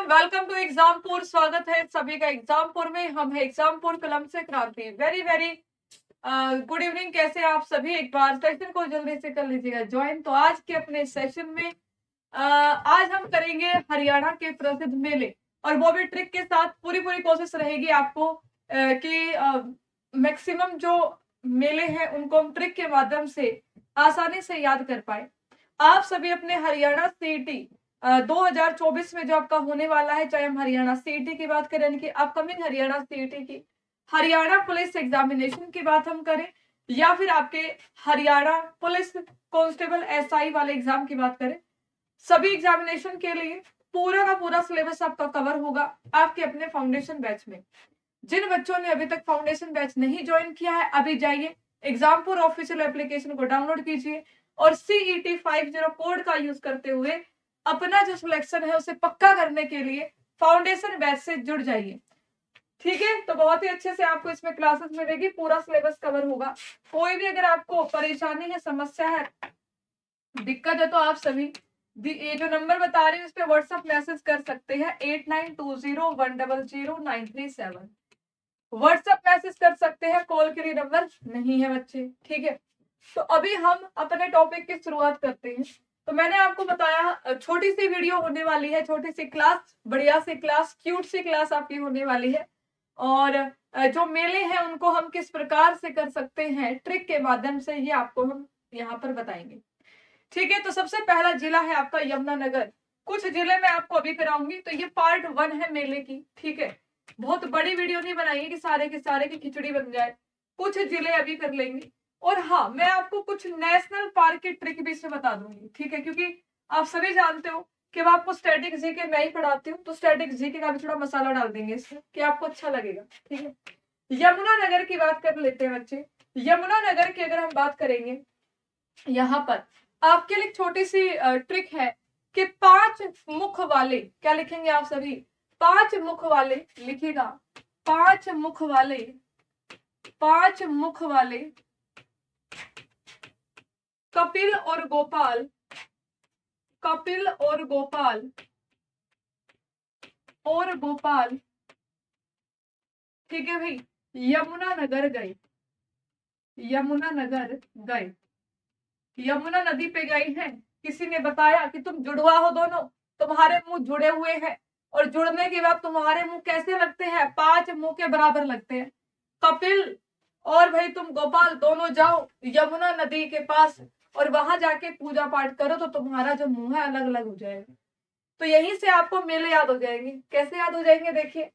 Welcome to Exampur. स्वागत है सभी का एग्जामपुर में। हम है एग्जामपुर कलम से क्रांति। Very very good evening. कैसे आप सभी? एक बार सेशन को जल्दी से कर लीजिएगा ज्वाइन। तो आज के अपने सेशन में आज हम करेंगे हरियाणा के प्रसिद्ध मेले, और वो भी ट्रिक के साथ। पूरी कोशिश रहेगी आपको कि मैक्सिमम जो मेले हैं उनको हम ट्रिक के माध्यम से आसानी से याद कर पाए। आप सभी अपने हरियाणा सीईटी 2024 में जो आपका होने वाला है, चाहे हम हरियाणा सीईटी की बात करें, यानी कि अपकमिंग हरियाणा सीईटी की, हरियाणा पुलिस एग्जामिनेशन की बात हम करें, या फिर आपके हरियाणा पुलिस कांस्टेबल एसआई वाले एग्जाम की बात करें, सभी एग्जामिनेशन के लिए पूरा का पूरा सिलेबस आपका कवर होगा आपके अपने फाउंडेशन बैच में। जिन बच्चों ने अभी तक फाउंडेशन बैच नहीं ज्वाइन किया है, अभी जाइए एग्जामपुर ऑफिशियल एप्लीकेशन को डाउनलोड कीजिए और CET 50 कोड का यूज करते हुए अपना जो सिलेक्शन है उसे पक्का करने के लिए फाउंडेशन बैच से जुड़ जाइए। ठीक है, तो बहुत ही अच्छे से आपको इसमें क्लासेस मिलेगी, पूरा सिलेबस कवर होगा। कोई भी अगर आपको परेशानी है, समस्या है, दिक्कत है, तो आप सभी ये जो नंबर बता रही हूँ इस पे व्हाट्सएप मैसेज कर सकते हैं 8920100937। व्हाट्सएप मैसेज कर सकते हैं, कॉल के लिए नंबर नहीं है बच्चे। ठीक है, तो अभी हम अपने टॉपिक की शुरुआत करते हैं। तो मैंने आपको बताया छोटी सी वीडियो होने वाली है, छोटी सी क्लास, बढ़िया सी क्लास, क्यूट सी क्लास आपकी होने वाली है। और जो मेले हैं उनको हम किस प्रकार से कर सकते हैं ट्रिक के माध्यम से, ये आपको हम यहाँ पर बताएंगे। ठीक है, तो सबसे पहला जिला है आपका यमुनानगर। कुछ जिले में आपको अभी कराऊंगी, तो ये पार्ट 1 है मेले की। ठीक है, बहुत बड़ी वीडियो नहीं बनाएंगे कि सारे के सारे की खिचड़ी बन जाए, कुछ जिले अभी कर लेंगे। और हाँ, मैं आपको कुछ नेशनल पार्क की ट्रिक भी इसमें बता दूंगी। ठीक है, क्योंकि आप सभी जानते हो कि मैं आपको स्टैटिक जीके मैं ही पढ़ाती हूँ, तो स्टैटिक जीके का भी थोड़ा मसाला डाल देंगे इसमें कि आपको अच्छा लगेगा। ठीक है, यमुनानगर की बात कर लेते हैं बच्चे। यमुनानगर की अगर हम बात करेंगे, यहाँ पर आपके लिए छोटी सी ट्रिक है कि 5 मुख वाले, क्या लिखेंगे आप सभी? 5 मुख वाले लिखिएगा। 5 मुख वाले, 5 मुख वाले कपिल और गोपाल, कपिल और गोपाल, और गोपाल, ठीक है भाई, यमुनानगर गए। यमुनानगर गए, यमुना नदी पे गए हैं। किसी ने बताया कि तुम जुड़वा हो दोनों, तुम्हारे मुंह जुड़े हुए हैं, और जुड़ने के बाद तुम्हारे मुंह कैसे लगते हैं? 5 मुंह के बराबर लगते हैं। कपिल और भाई तुम गोपाल दोनों जाओ यमुना नदी के पास और वहां जाके पूजा पाठ करो, तो तुम्हारा जो मुंह है अलग अलग हो जाएगा। तो यहीं से आपको मेले याद हो जाएंगे। कैसे याद हो जाएंगे? देखिए,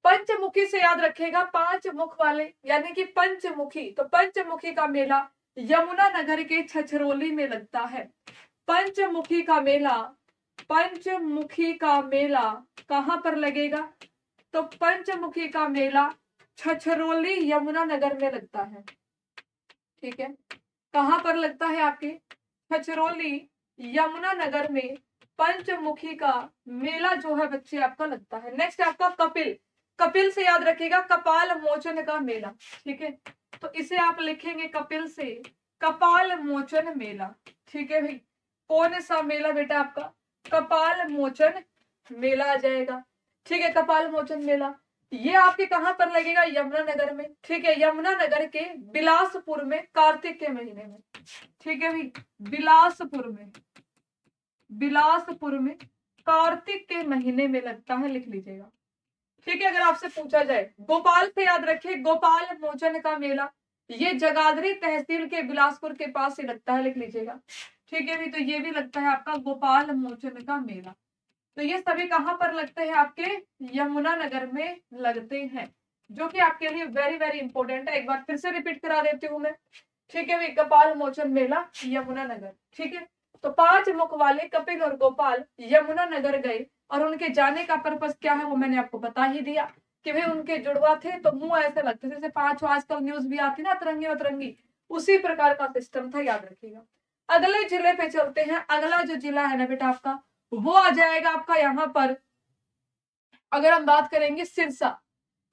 पंचमुखी से याद रखेगा, 5 मुख वाले यानी कि पंचमुखी। तो पंचमुखी का मेला यमुना नगर के छछरौली में लगता है। पंचमुखी का मेला, पंचमुखी का मेला कहां पर लगेगा? तो पंचमुखी का मेला छछरौली यमुना नगर में लगता है। ठीक है, कहां पर लगता है? आपके छछरौली यमुना नगर में पंचमुखी का मेला जो है बच्चे आपका लगता है। नेक्स्ट आपका कपिल। कपिल से याद रखिएगा कपाल मोचन का मेला। ठीक है, तो इसे आप लिखेंगे कपिल से कपाल मोचन मेला। ठीक है भाई, कौन सा मेला बेटा? आपका कपाल मोचन मेला आ जाएगा। ठीक है, कपाल मोचन मेला ये आपके कहां पर लगेगा? यमुनानगर में। ठीक है, यमुनानगर के बिलासपुर में कार्तिक के महीने में। ठीक है भाई, बिलासपुर में, बिलासपुर में कार्तिक के महीने में लगता है, लिख लीजिएगा। ठीक है, अगर आपसे पूछा जाए गोपाल से याद रखिए गोपाल मोचन का मेला, ये जगाधरी तहसील के बिलासपुर के पास ही लगता है, लिख लीजिएगा। ठीक है भी, तो ये भी लगता है आपका गोपाल मोचन का मेला। तो ये सभी कहां पर लगते हैं? आपके यमुनानगर में लगते हैं, जो कि आपके लिए वेरी वेरी इंपॉर्टेंट है। एक बार फिर से रिपीट करा देती हूँ मैं। ठीक है भाई, कपाल मोचन मेला यमुनानगर। ठीक है, तो 5 मुख वाले कपिल और गोपाल यमुनानगर गए, और उनके जाने का पर्पस क्या है वो मैंने आपको बता ही दिया कि भाई उनके जुड़वा थे तो मुंह ऐसे लगते थे, जैसे 5 आजकल न्यूज भी आती ना अतरंगी अतरंगी, उसी प्रकार का सिस्टम था, याद रखिएगा। अगले जिले पे चलते हैं। अगला जो जिला है ना बेटा आपका, वो आ जाएगा आपका यहाँ पर, अगर हम बात करेंगे सिरसा।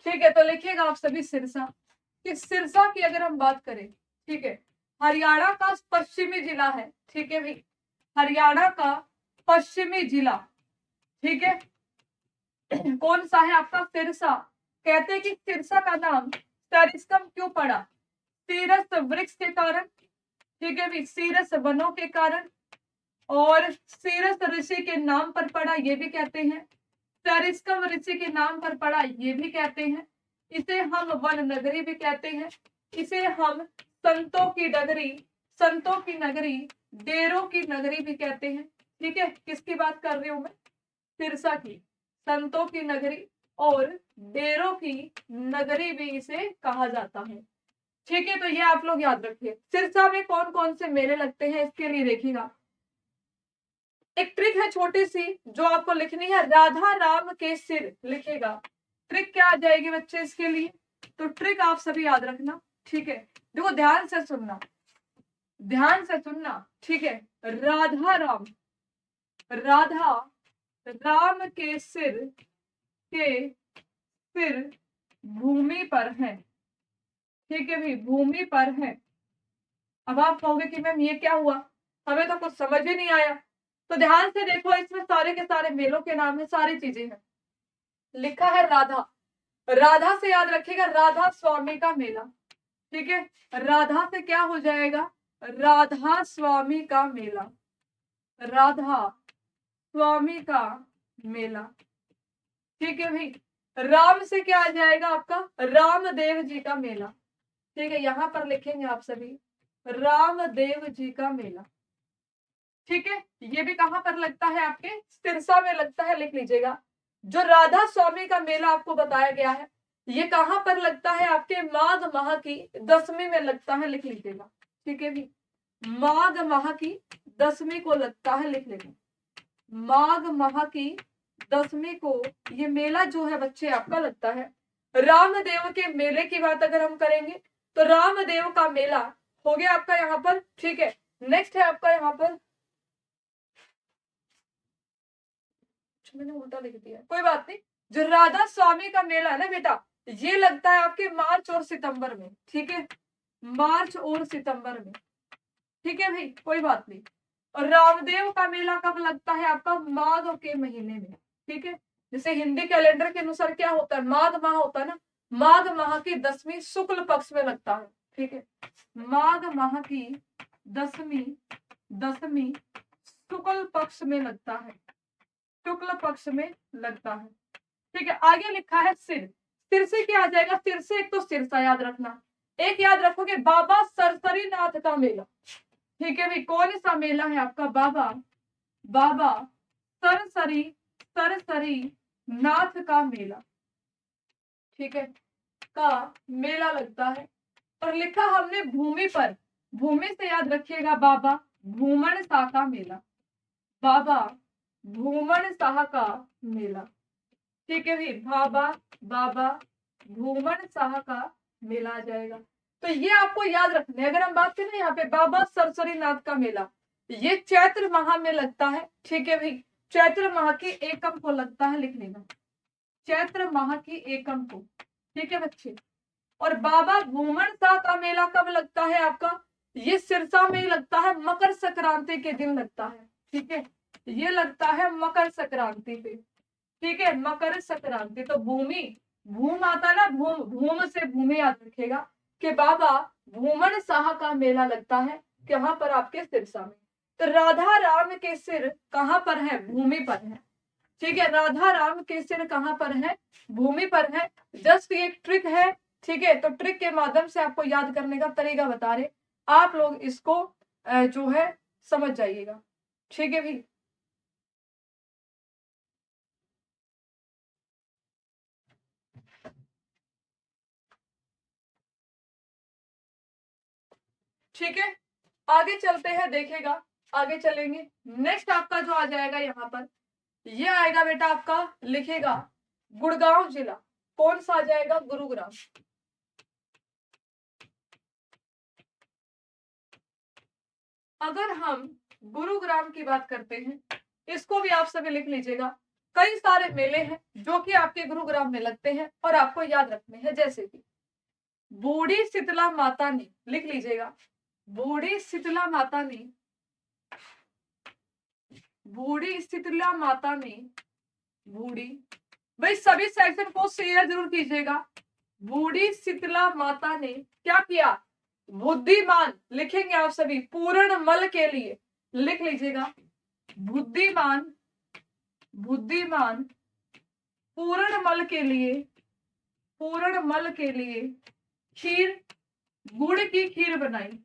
ठीक है, तो लिखिएगा आप सभी सिरसा। कि सिरसा की अगर हम बात करें, ठीक है, हरियाणा का पश्चिमी जिला है। ठीक है भाई, हरियाणा का पश्चिमी जिला। ठीक है, कौन सा है आपका? सिरसा। कहते हैं कि सिरसा का नाम सरिस्कम क्यों पड़ा? सीरस वृक्ष के कारण, ठीक है भी, सीरस वनों के कारण, और सीरस ऋषि के नाम पर पड़ा, ये भी कहते हैं। सरिस्कम ऋषि के नाम पर पड़ा, ये भी कहते हैं। इसे हम वन नगरी भी कहते हैं। इसे हम संतों की नगरी, संतों की नगरी, डेरों की नगरी भी कहते हैं। ठीक है, किसकी बात कर रही हूं मैं? सिरसा की, संतों की नगरी और डेरों की नगरी भी इसे कहा जाता है। ठीक है, तो ये आप लोग याद रखिए। सिरसा में कौन कौन से मेले लगते हैं इसके लिए देखिएगा। एक ट्रिक है छोटी सी जो आपको लिखनी है, राधा राम के सिर लिखेगा। ट्रिक क्या आ जाएगी बच्चे इसके लिए? तो ट्रिक आप सभी याद रखना। ठीक है, देखो ध्यान से सुनना, ध्यान से सुनना। ठीक है, राधा राम, राधा राम के सिर भूमि पर है। ठीक है भाई, भूमि पर है। अब आप कहोगे कि मैम ये क्या हुआ, हमें तो कुछ समझ ही नहीं आया। तो ध्यान से देखो, इसमें सारे के सारे मेलों के नाम है, सारी चीजें हैं। लिखा है राधा, राधा से याद रखिएगा, राधा स्वामी का मेला। ठीक है, राधा से क्या हो जाएगा? राधा स्वामी का मेला, राधा स्वामी का मेला। ठीक है भाई, राम से क्या आ जाएगा आपका? रामदेव जी का मेला। ठीक है, यहां पर लिखेंगे आप सभी, रामदेव जी का मेला। ठीक है, ये भी कहां पर लगता है? आपके सिरसा में लगता है, लिख लीजिएगा। जो राधा स्वामी का मेला आपको बताया गया है, ये कहां पर लगता है? आपके माघ माह की 10वीं में लगता है, लिख लीजिएगा। ठीक है भी, माघ माह की 10वीं को लगता है, लिख लेना। माघ माह की 10वीं को ये मेला जो है बच्चे आपका लगता है। रामदेव के मेले की बात अगर हम करेंगे तो रामदेव का मेला हो गया आपका यहाँ पर। ठीक है, नेक्स्ट है आपका यहाँ पर, मैंने उल्टा लिख दिया, कोई बात नहीं। जो राधा स्वामी का मेला है ना बेटा, ये लगता है आपके मार्च और सितंबर में। ठीक है, मार्च और सितंबर में। ठीक है भाई, कोई बात नहीं। और रामदेव का मेला कब लगता है आपका? माघ के महीने में। ठीक है, जैसे हिंदी कैलेंडर के अनुसार क्या होता है? माघ माह होता है ना, माघ माह की 10वीं शुक्ल पक्ष में लगता है। ठीक है, माघ माह की 10वीं शुक्ल पक्ष में लगता है, शुक्ल पक्ष में लगता है। ठीक है, आगे लिखा है सिर, सिर से क्या आ जाएगा? सिर से एक तो सिरसा याद रखना, एक याद रखोगे बाबा सरसरी नाथ का मेला। ठीक है भाई, कौन सा मेला है आपका? बाबा सरसरी नाथ का मेला। ठीक है, का मेला लगता है। और लिखा हमने भूमि पर, भूमि से याद रखिएगा बाबा भूमन शाह का मेला, बाबा भूमन शाह का मेला। ठीक है भाई, बाबा भूमन शाह का मेला आ जाएगा। तो ये आपको याद रखना है। अगर हम बात करें यहाँ पे बाबा सरसरी नाथ का मेला, ये चैत्र माह में लगता है। ठीक है भाई, चैत्र माह की एकम को लगता है, लिख लेना, चैत्र माह की एकम को। ठीक है बच्चे, और बाबा भूमन शाह का मेला कब लगता है आपका? ये सिरसा में लगता है, मकर संक्रांति के दिन लगता है। ठीक है, ये लगता है मकर संक्रांति पे। ठीक है, मकर संक्रांति। तो भूमि, भूम आता ना, भूम, भूम से भूमि याद रखेगा कि बाबा भूमन शाह का मेला लगता है कहां पर? आपके सिरसा में। तो राधा राम के सिर कहां पर है? भूमि पर है। ठीक है, राधा राम के सिर कहां पर है? भूमि पर है। जस्ट ये एक ट्रिक है। ठीक है, तो ट्रिक के माध्यम से आपको याद करने का तरीका बता रहे, आप लोग इसको जो है समझ जाइएगा। ठीक है भाई, ठीक है, आगे चलते हैं, देखेगा, आगे चलेंगे। नेक्स्ट आपका जो आ जाएगा यहाँ पर, ये आएगा बेटा आपका, लिखेगा गुड़गांव जिला। कौन सा आ जाएगा? गुरुग्राम। अगर हम गुरुग्राम की बात करते हैं, इसको भी आप सभी लिख लीजिएगा। कई सारे मेले हैं जो कि आपके गुरुग्राम में लगते हैं और आपको याद रखने हैं, जैसे कि बूढ़ी शीतला माता ने, लिख लीजिएगा, बूढ़ी शीतला माता ने, बूढ़ी शीतला माता ने, बूढ़ी भाई सभी सेक्शन को शेयर जरूर कीजिएगा। बूढ़ी शीतला माता ने क्या किया? बुद्धिमान लिखेंगे आप सभी पूर्ण मल के लिए, लिख लीजिएगा। बुद्धिमान, बुद्धिमान पूर्ण मल के लिए, पूर्ण मल के लिए खीर, गुड़ की खीर बनाई।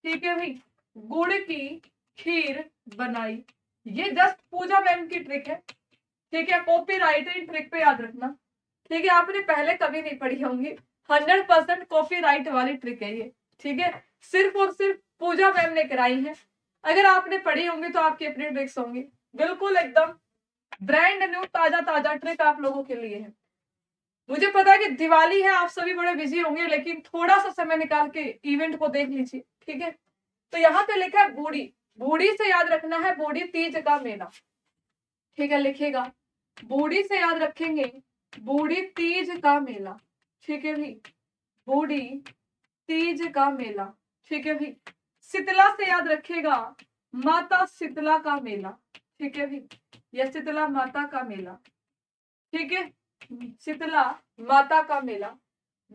ठीक है भाई, गुड़ की खीर बनाई। ये जस्ट पूजा मैम की ट्रिक है। ठीक है, कॉपी राइटिंग ट्रिक पे याद रखना। ठीक है, आपने पहले कभी नहीं पढ़ी होंगी, 100% कॉपी राइट वाली ट्रिक है ये। ठीक है, सिर्फ और सिर्फ पूजा मैम ने कराई है। अगर आपने पढ़ी होंगी तो आपकी अपनी ट्रिक्स होंगी, बिल्कुल एकदम ब्रांड न्यू ताजा ताजा ट्रिक आप लोगों के लिए है। मुझे पता है कि दिवाली है, आप सभी बड़े बिजी होंगे, लेकिन थोड़ा सा समय निकाल के इवेंट को देख लीजिए। ठीक है, तो यहाँ पे लिखा है बूढ़ी, बूढ़ी से याद रखना है बूढ़ी तीज का मेला। ठीक है, लिखेगा बूढ़ी से याद रखेंगे बूढ़ी तीज का मेला। ठीक है भाई, बूढ़ी तीज का मेला। ठीक है भाई, शीतला से याद रखेगा माता शीतला का मेला। ठीक है भाई, यह शीतला माता का मेला। ठीक है, शीतला माता का मेला।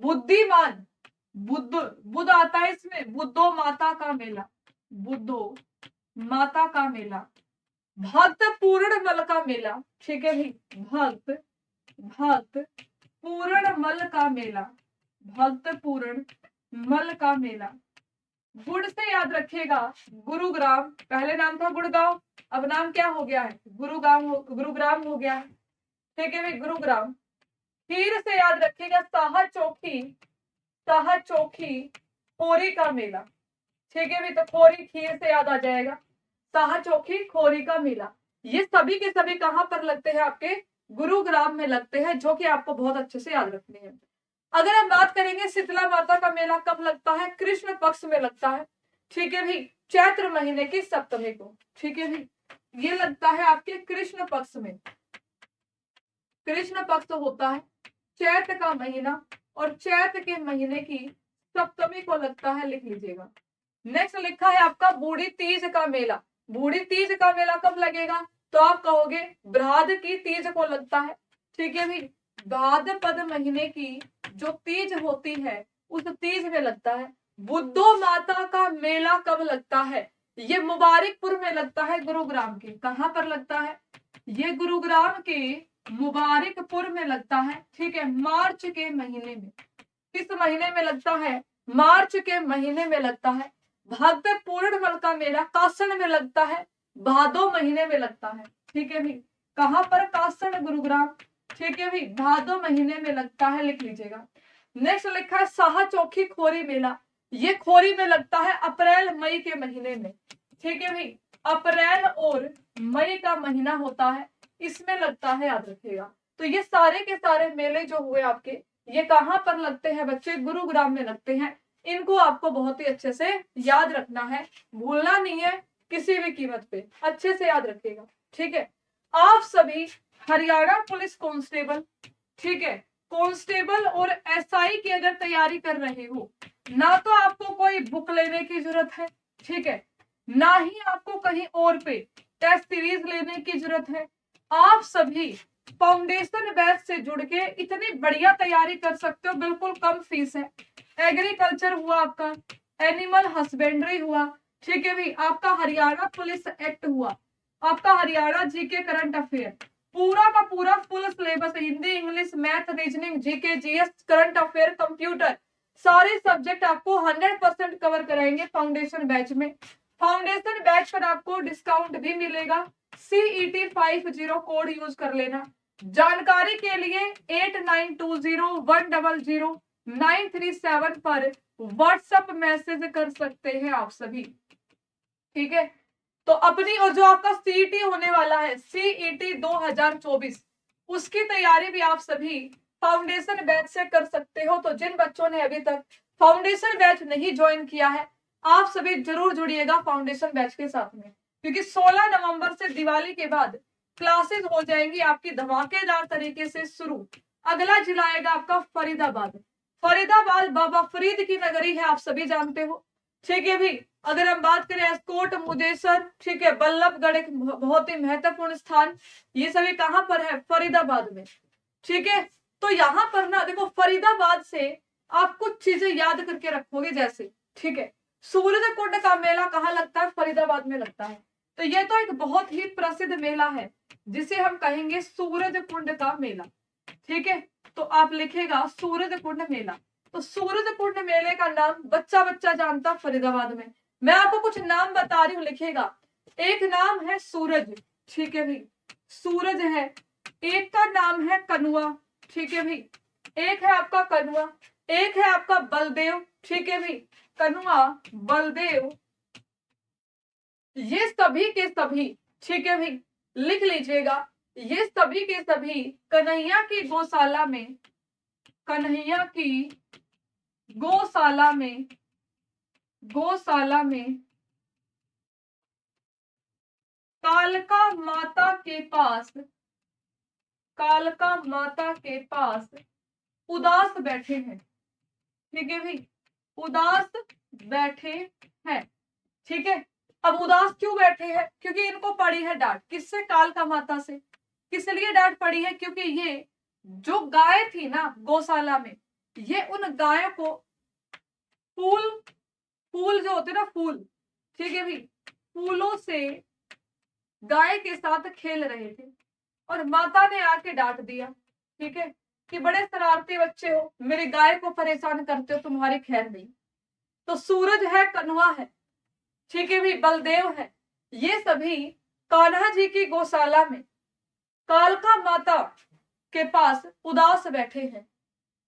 बुद्धिमान, बुद्ध, बुद्ध आता है इसमें, बुद्धो माता का मेला, बुद्धो माता का मेला। भक्त पूर्ण मल का मेला। ठीक है भाई, भक्त, भक्त पूर्ण मल का मेला, भक्त पूर्ण मल का मेला। गुड़ से याद रखिएगा गुरुग्राम, पहले नाम था गुड़गांव, अब नाम क्या हो गया है? गुरुग्राम हो गया है। ठीक है भाई, गुरुग्राम। खीर से याद रखिएगा साहा चौकी, साहा चौकी खोरी का मेला। ठीक है भाई, तो खोरी खीर से याद आ जाएगा, साहा चौकी खोरी का मेला। ये सभी के सभी कहां पर लगते हैं? आपके गुरुग्राम में लगते हैं, जो कि आपको बहुत अच्छे से याद रखने हैं। अगर हम बात करेंगे शीतला माता का मेला कब लगता है? कृष्ण पक्ष में लगता है। ठीक है भाई, चैत्र महीने की सप्तमी को। ठीक है भाई, ये लगता है आपके कृष्ण पक्ष में। कृष्ण पक्ष होता है चैत्र का महीना, और चैत्र के महीने की सप्तमी को लगता है, लिख लीजिएगा। नेक्स्ट लिखा है आपका बूढ़ी तीज का मेला। बूढ़ी तीज का मेला कब लगेगा? तो आप कहोगे भाद्र की तीज को लगता है। ठीक है भाई, भाद्रपद महीने की जो तीज होती है उस तीज में लगता है। बुद्धो माता का मेला कब लगता है? ये मुबारकपुर में लगता है, गुरुग्राम के। कहां पर लगता है? ये गुरुग्राम के मुबारकपुर में लगता है। ठीक है, मार्च के महीने में। किस महीने में लगता है? मार्च के महीने में लगता है। भक्त पूर्णमल का मेला कासण में लगता है, भादो महीने में लगता है। ठीक है भाई, कहां पर? कासण, गुरुग्राम। ठीक है भाई, भादो महीने में लगता है, लिख लीजिएगा। नेक्स्ट लिखा है साहा चौकी खोरी मेला। ये खोरी में लगता है अप्रैल मई के महीने में। ठीक है भाई, अप्रैल और मई का महीना होता है, इसमें लगता है, याद रखिएगा। तो ये सारे के सारे मेले जो हुए आपके, ये कहां पर लगते हैं बच्चे? गुरुग्राम में लगते हैं। इनको आपको बहुत ही अच्छे से याद रखना है, भूलना नहीं है किसी भी कीमत पे, अच्छे से याद रखिएगा। ठीक है, आप सभी हरियाणा पुलिस कांस्टेबल, ठीक है, कांस्टेबल और एसआई की अगर तैयारी कर रहे हो, ना तो आपको कोई बुक लेने की जरूरत है, ठीक है, ना ही आपको कहीं और पे टेस्ट सीरीज लेने की जरूरत है। आप सभी फाउंडेशन बैच से जुड़ के इतनी बढ़िया तैयारी कर सकते हो, बिल्कुल कम फीस है। एग्रीकल्चर हुआ आपका, एनिमल हस्बेंड्री हुआ, ठीक है भाई, आपका हरियाणा पुलिस एक्ट हुआ, आपका हरियाणा जीके करंट अफेयर, पूरा का पूरा full syllabus, Hindi, English, math, reasoning, GK, GS, current affair, computer, सारे सब्जेक्ट आपको 100% कवर कराएंगे फाउंडेशन बैच में। फाउंडेशन बैच पर आपको डिस्काउंट भी मिलेगा, CET 50 कोड यूज कर लेना। जानकारी के लिए 8920100937 पर व्हाट्सएप मैसेज कर सकते हैं आप सभी। ठीक है, तो अपनी और जो आपका सीईटी होने वाला है, सीईटी 2024, उसकी तैयारी भी आप सभी फाउंडेशन बैच से कर सकते हो। तो जिन बच्चों ने अभी तक फाउंडेशन बैच नहीं ज्वाइन किया है, आप सभी जरूर जुड़िएगा फाउंडेशन बैच के साथ में, क्योंकि 16 नवंबर से दिवाली के बाद क्लासेस हो जाएंगी आपकी धमाकेदार तरीके से शुरू। अगला जिला आएगा आपका फरीदाबाद। फरीदाबाद बाबा फरीद की नगरी है, आप सभी जानते हो। ठीक है भी, अगर हम बात करें एस्कोट, मुदेसर, ठीक है, बल्लभगढ़ एक बहुत ही महत्वपूर्ण स्थान, ये सभी कहां पर है? फरीदाबाद में। ठीक है। तो यहाँ पर ना देखो फरीदाबाद से आप कुछ चीजें याद करके रखोगे जैसे, ठीक है, सूरज कुंड का मेला कहाँ लगता है? फरीदाबाद में लगता है। तो ये तो एक बहुत ही प्रसिद्ध मेला है जिसे हम कहेंगे सूरज कुंड का मेला, ठीक है। तो आप लिखेगा सूरज कुंड मेला। तो सूरज कुंड मेले का नाम बच्चा बच्चा जानता फरीदाबाद में। मैं आपको कुछ नाम बता रही हूँ, लिखेगा। एक नाम है सूरज, ठीक है भाई, सूरज है। एक का नाम है कनुआ, ठीक है भाई, एक है आपका कनुआ। एक है आपका बलदेव, ठीक है भाई, कनुआ, बलदेव, ये सभी के सभी, ठीक है भाई, लिख लीजिएगा, ये सभी के सभी कन्हैया की गौशाला में, कन्हैया की गौशाला में, गौशाला में कालका माता के पास, कालका माता के पास उदास बैठे हैं, ठीक है भाई, उदास बैठे हैं, ठीक है। अब उदास क्यों बैठे हैं? क्योंकि इनको पड़ी है डांट, किससे? कालका माता से। किस लिए डांट पड़ी है? क्योंकि ये जो गाय थी ना गौशाला में, ये उन गायों को फूल, फूल जो होते ना फूल, ठीक है भाई, फूलों से गाय के साथ खेल रहे थे और माता ने आके डांट दिया, ठीक है, कि बड़े शरारती बच्चे हो, मेरी गाय को परेशान करते हो, तुम्हारी खैर नहीं। तो सूरज है, कनुआ है, ठीक है भाई, बलदेव है, ये सभी कान्हा जी की गौशाला में कालका माता के पास उदास बैठे हैं,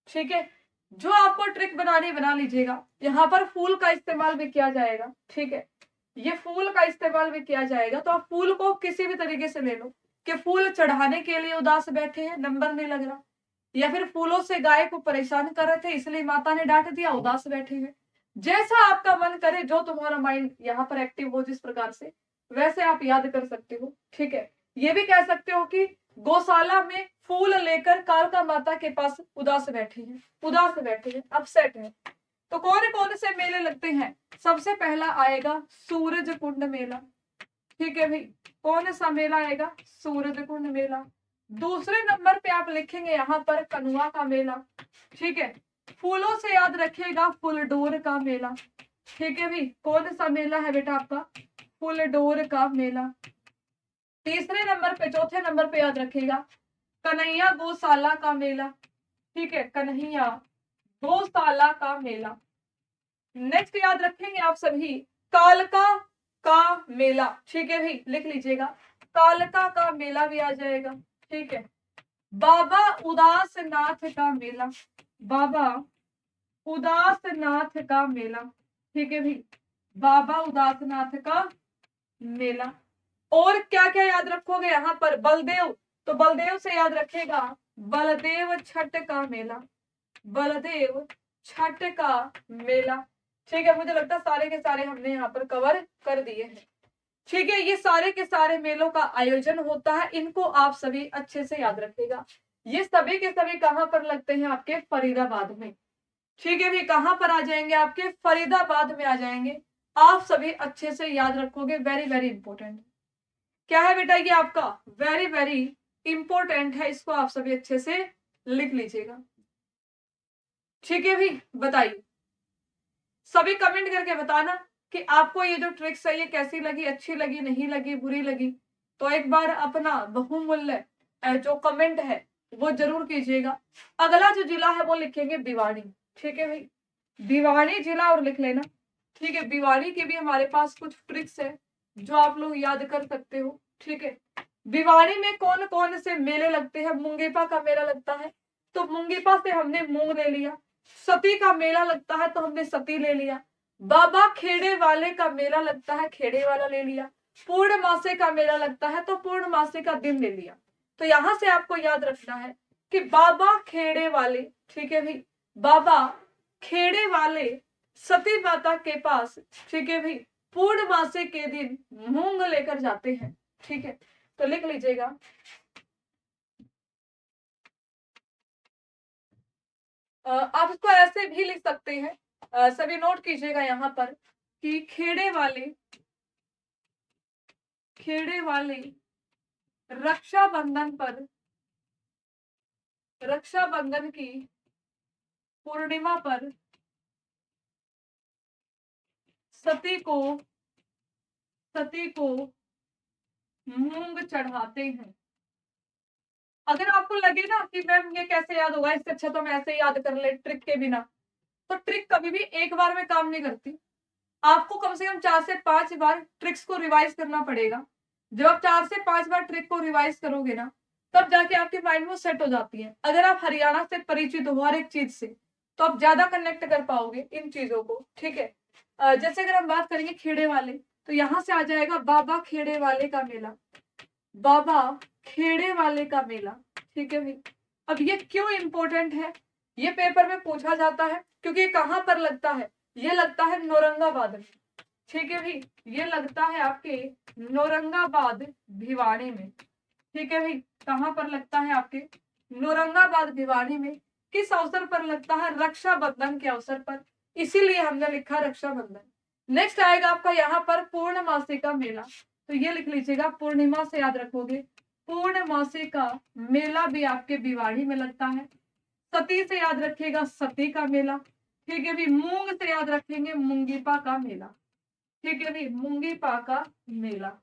ठीक है। जो आपको ट्रिक बनानी बना लीजिएगा, यहाँ पर फूल का इस्तेमाल भी किया जाएगा, ठीक है, ये फूल का इस्तेमाल भी किया जाएगा। तो आप फूल को किसी भी तरीके से ले लो कि फूल चढ़ाने के लिए उदास बैठे हैं, नंबर नहीं लग रहा, या फिर फूलों से गाय को परेशान कर रहे थे इसलिए माता ने डांट दिया, उदास बैठे हैं। जैसा आपका मन करे, जो तुम्हारा माइंड यहाँ पर एक्टिव हो जिस प्रकार से, वैसे आप याद कर सकते हो, ठीक है। ये भी कह सकते हो कि गौशाला में फूल लेकर कालका माता के पास उदास बैठे हैं, उदास बैठे हैं, अपसेट है। तो कौन कौन से मेले लगते हैं? सबसे पहला आएगा सूरज कुंड मेला, ठीक है भाई, कौन सा मेला आएगा? सूरज कुंड मेला। दूसरे नंबर पे आप लिखेंगे यहाँ पर कनुआ का मेला, ठीक है। फूलों से याद रखिएगा फुलडोर का मेला, ठीक है भाई, कौन सा मेला है बेटा आपका? फुलडोर का मेला। तीसरे नंबर पे, चौथे नंबर पे याद रखिएगा कन्हैया गौशाला का मेला, ठीक है, कन्हैया गौशाला का मेला। नेक्स्ट याद रखेंगे आप सभी कालका का मेला, ठीक है भाई, लिख लीजिएगा, कालका का मेला भी आ जाएगा, ठीक है। बाबा उदासनाथ का मेला, बाबा उदासनाथ का मेला, ठीक है भाई, बाबा उदासनाथ का मेला। और क्या क्या याद रखोगे यहाँ पर? बलदेव, तो बलदेव से याद रखेगा बलदेव छठ का मेला, बलदेव छठ का मेला, ठीक है। मुझे लगता है सारे के सारे हमने यहाँ पर कवर कर दिए हैं, ठीक है। ये सारे के सारे मेलों का आयोजन होता है, इनको आप सभी अच्छे से याद रखिएगा। ये सभी के सभी कहाँ पर लगते हैं? आपके फरीदाबाद में, ठीक है भी, कहाँ पर आ जाएंगे? आपके फरीदाबाद में आ जाएंगे। आप सभी अच्छे से याद रखोगे, वेरी वेरी इंपॉर्टेंट। क्या है बेटा ये आपका? वेरी वेरी इंपॉर्टेंट है, इसको आप सभी अच्छे से लिख लीजिएगा, ठीक है भी। बताइए, सभी कमेंट करके बताना कि आपको ये जो ट्रिक्स है ये कैसी लगी, अच्छी लगी, नहीं लगी, बुरी लगी। तो एक बार अपना बहुमूल्य जो कमेंट है वो जरूर कीजिएगा। अगला जो जिला है वो लिखेंगे भिवानी, ठीक है भाई, भिवानी जिला और लिख लेना, ठीक है। भिवानी की भी हमारे पास कुछ ट्रिक्स है जो आप लोग याद कर सकते हो, ठीक है। भिवानी में कौन कौन से मेले लगते हैं? मुंगेपा का मेला लगता है, तो मुंगेपा से हमने मूंग ले लिया। सती का मेला लगता है तो हमने सती ले लिया। बाबा खेड़े वाले का मेला लगता है, खेड़े वाला ले लिया। पूर्णमासी का मेला लगता है तो पूर्णमासी का दिन ले लिया। तो यहां से आपको याद रखना है कि बाबा खेड़े वाले, ठीक है भाई, बाबा खेड़े वाले सती माता के पास, ठीक है भाई, पूर्णमासी के दिन मूंग लेकर जाते हैं, ठीक है। तो लिख लीजिएगा, आप इसको ऐसे भी लिख सकते हैं, सभी नोट कीजिएगा यहाँ पर कि खेड़े वाले रक्षाबंधन पर रक्षाबंधन की पूर्णिमा पर सती को मूंग चढ़ाते हैं। अगर आपको लगे ना कि मैम ये कैसे याद होगा, इससे अच्छा तो मैं ऐसे ही याद कर ले ट्रिक के बिना, तो ट्रिक कभी भी एक बार में काम नहीं करती। आपको कम से कम 4 से 5 बार ट्रिक्स को रिवाइज करना पड़ेगा। जब आप 4 से 5 बार ट्रिक को रिवाइज करोगे ना, तब जाके आपके माइंड में सेट हो जाती है। अगर आप हरियाणा से परिचित हो हर एक चीज से, तो आप ज्यादा कनेक्ट कर पाओगे इन चीजों को। ठीक है, जैसे अगर हम बात करेंगे खेड़े वाले, तो यहाँ से आ जाएगा बाबा खेड़े वाले का मेला, बाबा खेड़े वाले का मेला। ठीक है भाई, अब ये क्यों इंपॉर्टेंट है, ये पेपर में पूछा जाता है, क्योंकि ये कहाँ पर लगता है, ये लगता है नौरंगाबाद में। ठीक है भाई, ये लगता है आपके नौरंगाबाद भिवाड़ी में। ठीक है भाई, कहाँ पर लगता है आपके नौरंगाबाद भिवाड़ी में। किस अवसर पर लगता है, रक्षाबंधन के अवसर पर, इसीलिए हमने लिखा रक्षाबंधन। नेक्स्ट आएगा आपका यहाँ पर पूर्णमासी का मेला, तो ये लिख लीजिएगा, पूर्णिमा से याद रखोगे, पूर्णमासी का मेला भी आपके भिवाड़ी में लगता है। सती से याद रखिएगा, सती का मेला। ठीक है भाई, मूंग से याद रखेंगे, मुंगीपा का मेला। ठीक है भाई, मुंगीपा का मेला।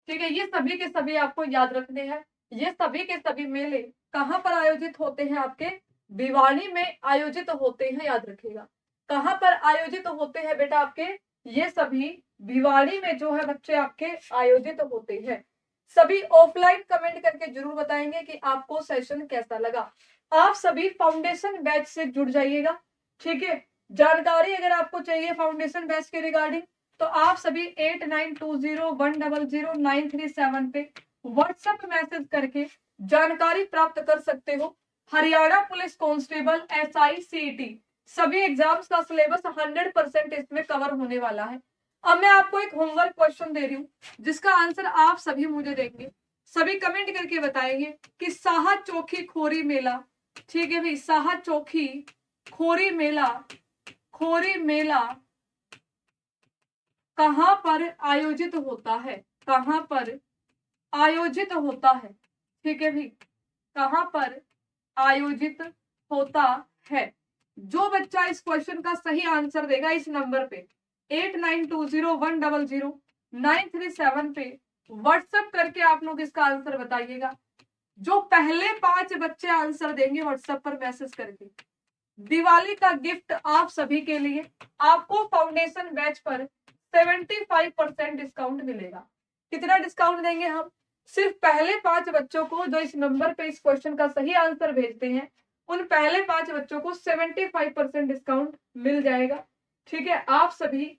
ठीक है, ये सभी के सभी आपको याद रखने हैं। ये सभी के सभी मेले कहाँ पर आयोजित होते हैं, आपके भिवाड़ी में आयोजित होते हैं, याद रखिएगा। कहाँ पर आयोजित होते हैं बेटा आपके, ये सभी भिवाड़ी में जो है बच्चे आपके आयोजित होते हैं। सभी ऑफलाइन कमेंट करके जरूर बताएंगे कि आपको सेशन कैसा लगा। आप सभी फाउंडेशन बैच से जुड़ जाइएगा। ठीक है, जानकारी अगर आपको चाहिए फाउंडेशन बैच के रिगार्डिंग, तो आप सभी 8920100937 पे व्हाट्सएप मैसेज करके जानकारी प्राप्त कर सकते हो। Haryana police constable SI CET सभी एग्जाम्स का सिलेबस 100% इसमें कवर होने वाला है। अब मैं आपको एक होमवर्क क्वेश्चन दे रही हूँ, जिसका आंसर आप सभी मुझे देंगे। सभी कमेंट करके बताएंगे कि साहा चौकी खोरी मेला, ठीक है भाई, साहा चौकी खोरी मेला कहां पर आयोजित होता है, कहां पर आयोजित होता है। ठीक है भाई, कहां पर आयोजित होता है। जो बच्चा इस क्वेश्चन का सही आंसर देगा इस नंबर पे 8920100937 पे व्हाट्सएप करके आप लोग इसका आंसर बताइएगा। जो पहले 5 बच्चे आंसर देंगे व्हाट्सएप पर मैसेज करके, दिवाली का गिफ्ट आप सभी के लिए, आपको फाउंडेशन बैच पर 75% डिस्काउंट मिलेगा। कितना डिस्काउंट देंगे हम, सिर्फ पहले 5 बच्चों को जो इस नंबर पे इस क्वेश्चन का सही आंसर भेजते हैं, उन पहले 5 बच्चों को 75% डिस्काउंट मिल जाएगा। ठीक है, आप सभी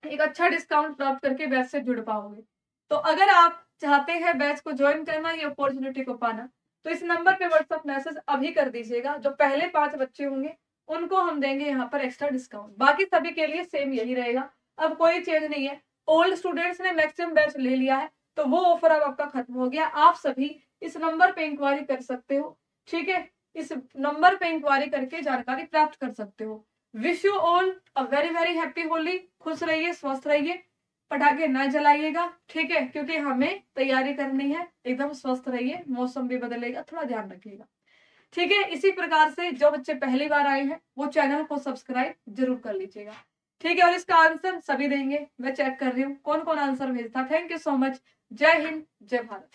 एक अच्छा डिस्काउंट प्राप्त करके बैच से जुड़ पाओगे। तो अगर आप चाहते हैं बैच को ज्वाइन करना, ये अपॉर्चुनिटी को पाना, तो इस नंबर पे व्हाट्सएप मैसेज अभी कर दीजिएगा। जो पहले 5 बच्चे होंगे उनको हम देंगे यहाँ पर एक्स्ट्रा डिस्काउंट, बाकी सभी के लिए सेम यही रहेगा। अब कोई चेंज नहीं है। ओल्ड स्टूडेंट्स ने मैक्सिमम बैच ले लिया है, तो वो ऑफर अब आपका खत्म हो गया। आप सभी इस नंबर पे इंक्वायरी कर सकते हो। ठीक है, इस नंबर पे इंक्वायरी करके जानकारी प्राप्त कर सकते हो। Wish you all a very very happy Holi. खुश रहिए, स्वस्थ रहिए, पटाखे ना जलाइएगा। ठीक है, क्योंकि हमें तैयारी करनी है। एकदम स्वस्थ रहिए, मौसम भी बदलेगा, थोड़ा ध्यान रखिएगा। ठीक है, इसी प्रकार से जो बच्चे पहली बार आए हैं वो चैनल को सब्सक्राइब जरूर कर लीजिएगा। ठीक है, और इसका आंसर सभी देंगे। मैं चेक कर रही हूँ कौन कौन आंसर भेजता। Thank you so much. जय हिंद, जय भारत।